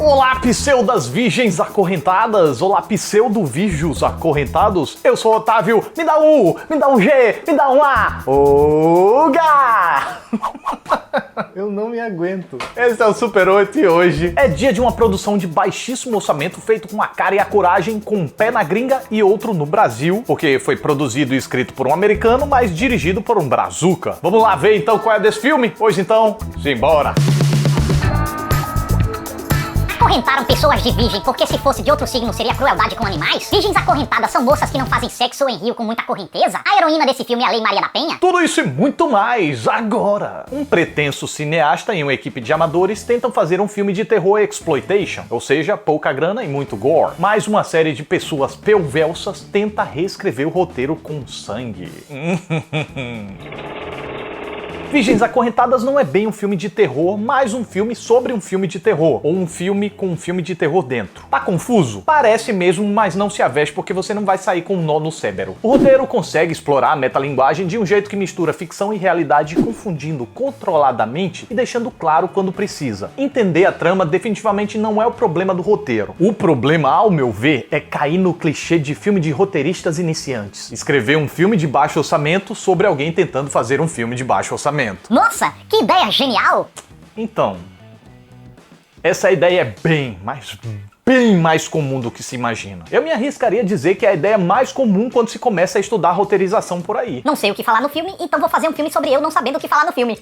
Olá, pseudas virgens acorrentadas! Olá, pseudo-virjos acorrentados! Eu sou o Otávio, me dá um U, me dá um G, me dá um A! Oga! Eu não me aguento. Esse é o Super 8 e hoje é dia de uma produção de baixíssimo orçamento feito com a cara e a coragem, com um pé na gringa e outro no Brasil, porque foi produzido e escrito por um americano, mas dirigido por um brazuca. Vamos lá ver então qual é desse filme? Pois então, simbora! Acorrentaram pessoas de virgem, porque se fosse de outro signo seria crueldade com animais? Virgens acorrentadas são moças que não fazem sexo em rio com muita correnteza? A heroína desse filme é a Lei Maria da Penha? Tudo isso e muito mais, agora! Um pretenso cineasta e uma equipe de amadores tentam fazer um filme de terror exploitation, ou seja, pouca grana e muito gore. Mas uma série de pessoas pelvelsas tenta reescrever o roteiro com sangue. Virgens Acorrentadas não é bem um filme de terror, mas um filme sobre um filme de terror, ou um filme com um filme de terror dentro. Tá confuso? Parece mesmo, mas não se aveste porque você não vai sair com um nó no cérebro. O roteiro consegue explorar a metalinguagem de um jeito que mistura ficção e realidade, confundindo controladamente e deixando claro quando precisa. Entender a trama definitivamente não é o problema do roteiro. O problema, ao meu ver, é cair no clichê de filme de roteiristas iniciantes. Escrever um filme de baixo orçamento sobre alguém tentando fazer um filme de baixo orçamento. Nossa, que ideia genial! Então, essa ideia é bem mais comum do que se imagina. Eu me arriscaria a dizer que é a ideia mais comum quando se começa a estudar roteirização por aí. Não sei o que falar no filme, então vou fazer um filme sobre eu não sabendo o que falar no filme.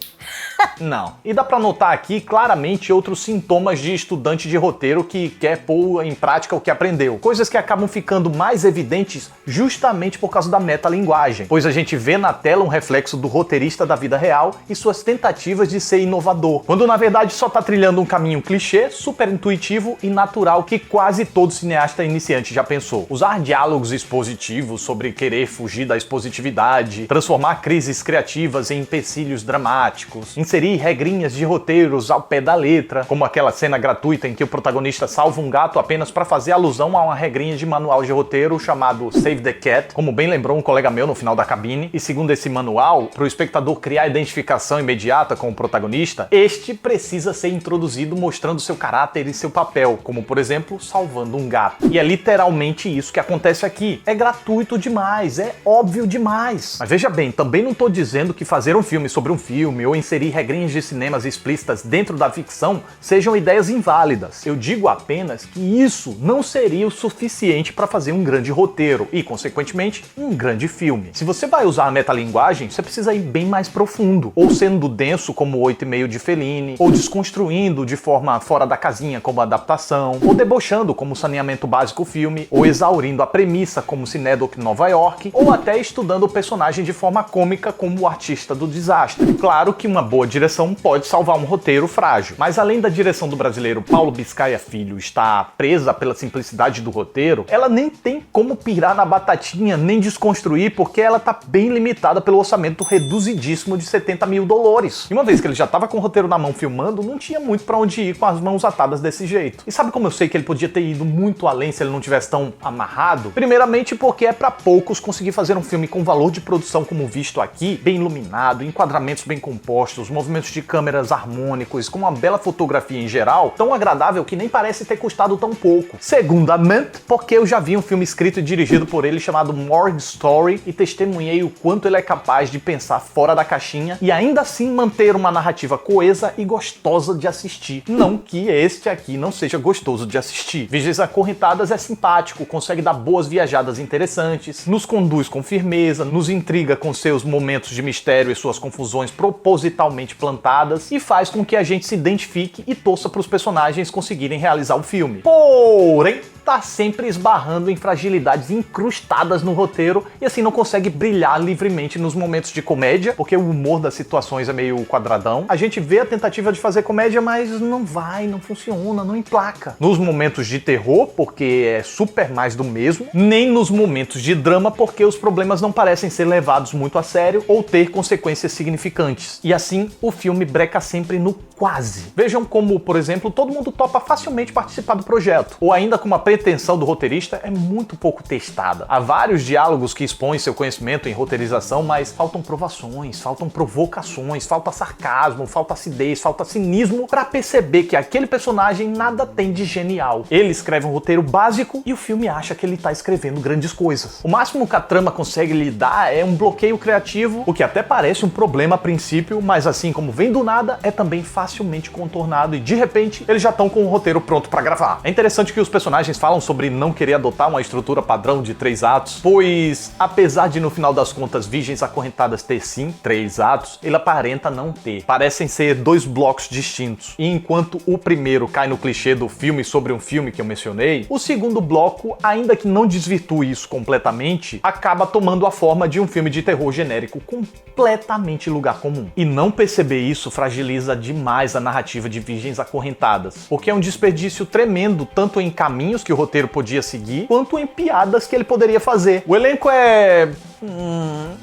Não. E dá pra notar aqui claramente outros sintomas de estudante de roteiro que quer pôr em prática o que aprendeu. Coisas que acabam ficando mais evidentes justamente por causa da metalinguagem, pois a gente vê na tela um reflexo do roteirista da vida real e suas tentativas de ser inovador, quando na verdade só tá trilhando um caminho clichê, super intuitivo e natural que quase todo cineasta iniciante já pensou. Usar diálogos expositivos sobre querer fugir da expositividade, transformar crises criativas em empecilhos dramáticos, inserir regrinhas de roteiros ao pé da letra, como aquela cena gratuita em que o protagonista salva um gato apenas para fazer alusão a uma regrinha de manual de roteiro chamado Save the Cat, como bem lembrou um colega meu no final da cabine, e segundo esse manual, para o espectador criar identificação imediata com o protagonista, este precisa ser introduzido mostrando seu caráter e seu papel, como por exemplo, salvando um gato. E é literalmente isso que acontece aqui. É gratuito demais, é óbvio demais. Mas veja bem, também não tô dizendo que fazer um filme sobre um filme ou inserir regrinhas de cinemas explícitas dentro da ficção sejam ideias inválidas. Eu digo apenas que isso não seria o suficiente para fazer um grande roteiro e, consequentemente, um grande filme. Se você vai usar a metalinguagem, você precisa ir bem mais profundo, ou sendo denso como o 8,5 de Fellini, ou desconstruindo de forma fora da casinha como adaptação, ou debochando como saneamento básico filme, ou exaurindo a premissa como Cinedoc Nova York, ou até estudando o personagem de forma cômica como o artista do desastre. Claro que uma boa direção pode salvar um roteiro frágil, mas além da direção do brasileiro Paulo Biscaia Filho estar presa pela simplicidade do roteiro, ela nem tem como pirar na batatinha nem desconstruir porque ela tá bem limitada pelo orçamento reduzidíssimo de 70 mil dólares. E uma vez que ele já tava com o roteiro na mão filmando, não tinha muito pra onde ir com as mãos atadas desse jeito. E sabe como eu sei que ele podia ter ido muito além se ele não tivesse tão amarrado? Primeiramente porque é pra poucos conseguir fazer um filme com valor de produção como visto aqui, bem iluminado, enquadramentos bem compostos, movimentos de câmeras harmônicos, com uma bela fotografia em geral, tão agradável que nem parece ter custado tão pouco. Segundamente, porque eu já vi um filme escrito e dirigido por ele chamado Morgue Story e testemunhei o quanto ele é capaz de pensar fora da caixinha e ainda assim manter uma narrativa coesa e gostosa de assistir. Não que este aqui não seja gostoso de assistir. Virgens Acorrentadas é simpático, consegue dar boas viajadas interessantes, nos conduz com firmeza, nos intriga com seus momentos de mistério e suas confusões propositalmente plantadas e faz com que a gente se identifique e torça para os personagens conseguirem realizar o filme. Porém, tá sempre esbarrando em fragilidades incrustadas no roteiro e assim não consegue brilhar livremente nos momentos de comédia, porque o humor das situações é meio quadradão. A gente vê a tentativa de fazer comédia, mas não vai, não funciona, não emplaca. Nos momentos de terror, porque é super mais do mesmo, nem nos momentos de drama, porque os problemas não parecem ser levados muito a sério ou ter consequências significantes. E assim, o filme breca sempre no quase. Vejam como, por exemplo, todo mundo topa facilmente participar do projeto, ou ainda como a pretensão do roteirista é muito pouco testada. Há vários diálogos que expõem seu conhecimento em roteirização, mas faltam provações, faltam provocações, falta sarcasmo, falta acidez, falta cinismo para perceber que aquele personagem nada tem de genial. Ele escreve um roteiro básico e o filme acha que ele tá escrevendo grandes coisas. O máximo que a trama consegue lhe dar é um bloqueio criativo, o que até parece um problema a princípio, mas assim como vem do nada, é também facilmente contornado e de repente eles já estão com o roteiro pronto para gravar. É interessante que os personagens falam sobre não querer adotar uma estrutura padrão de 3 atos, pois apesar de no final das contas Virgens Acorrentadas ter sim 3 atos, ele aparenta não ter. Parecem ser 2 blocos distintos. E enquanto o primeiro cai no clichê do filme sobre um filme que eu mencionei, o segundo bloco, ainda que não desvirtue isso completamente, acaba tomando a forma de um filme de terror genérico completamente lugar comum. E não perceber isso fragiliza demais a narrativa de Virgens Acorrentadas, porque é um desperdício tremendo tanto em caminhos que o roteiro podia seguir, quanto em piadas que ele poderia fazer. O elenco é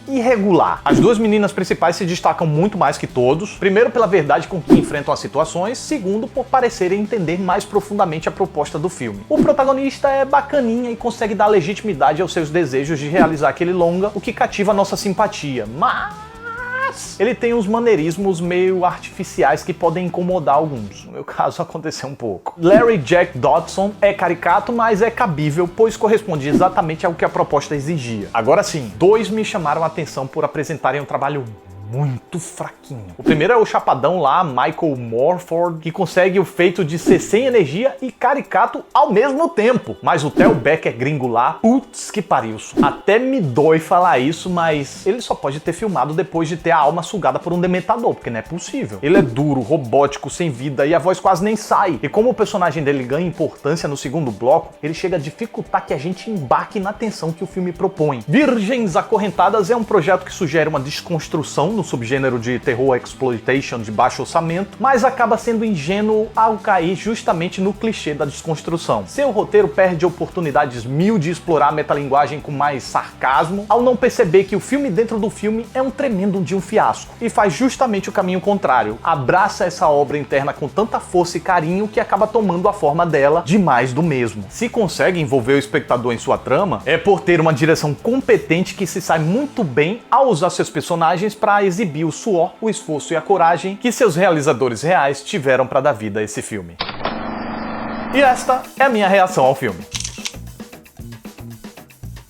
irregular. As 2 meninas principais se destacam muito mais que todos, primeiro pela verdade com que enfrentam as situações, segundo por parecerem entender mais profundamente a proposta do filme. O protagonista é bacaninha e consegue dar legitimidade aos seus desejos de realizar aquele longa, o que cativa a nossa simpatia, mas ele tem uns maneirismos meio artificiais que podem incomodar alguns. No meu caso, aconteceu um pouco. Larry Jack Dodson é caricato, mas é cabível, pois corresponde exatamente ao que a proposta exigia. Agora sim, 2 me chamaram a atenção por apresentarem um trabalho muito fraquinho. O primeiro é o chapadão lá, Michael Morford, que consegue o feito de ser sem energia e caricato ao mesmo tempo. Mas o Theo Becker gringo lá, putz que pariu. Até me dói falar isso, mas ele só pode ter filmado depois de ter a alma sugada por um dementador, porque não é possível. Ele é duro, robótico, sem vida e a voz quase nem sai. E como o personagem dele ganha importância no segundo bloco, ele chega a dificultar que a gente embarque na tensão que o filme propõe. Virgens Acorrentadas é um projeto que sugere uma desconstrução no subgênero de terror exploitation de baixo orçamento, mas acaba sendo ingênuo ao cair justamente no clichê da desconstrução. Seu roteiro perde oportunidades mil de explorar a metalinguagem com mais sarcasmo, ao não perceber que o filme dentro do filme é um tremendo de um fiasco, e faz justamente o caminho contrário. Abraça essa obra interna com tanta força e carinho que acaba tomando a forma dela de mais do mesmo. Se consegue envolver o espectador em sua trama, é por ter uma direção competente que se sai muito bem ao usar seus personagens para exibir o suor, o esforço e a coragem que seus realizadores reais tiveram para dar vida a esse filme. E esta é a minha reação ao filme.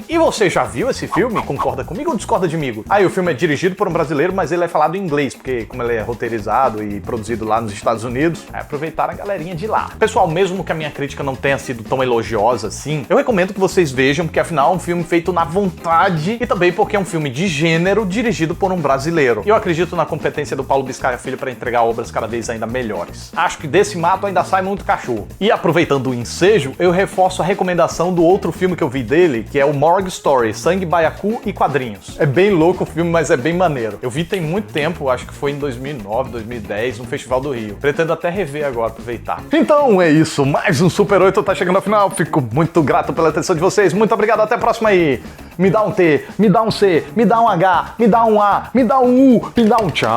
E você já viu esse filme? Concorda comigo ou discorda de mim? O filme é dirigido por um brasileiro, mas ele é falado em inglês, porque como ele é roteirizado e produzido lá nos Estados Unidos, aproveitaram a galerinha de lá. Pessoal, mesmo que a minha crítica não tenha sido tão elogiosa assim, eu recomendo que vocês vejam, porque afinal é um filme feito na vontade e também porque é um filme de gênero dirigido por um brasileiro. E eu acredito na competência do Paulo Biscaia Filho para entregar obras cada vez ainda melhores. Acho que desse mato ainda sai muito cachorro. E aproveitando o ensejo, eu reforço a recomendação do outro filme que eu vi dele, que é o Morgue Story, Sangue, Baiacu e Quadrinhos. É bem louco o filme, mas é bem maneiro. Eu vi tem muito tempo, acho que foi em 2009, 2010, no Festival do Rio. Pretendo até rever agora, aproveitar. Então é isso, mais um Super 8 tá chegando ao final. Fico muito grato pela atenção de vocês. Muito obrigado, até a próxima aí. Me dá um T, me dá um C, me dá um H, me dá um A, me dá um U, me dá um tchau.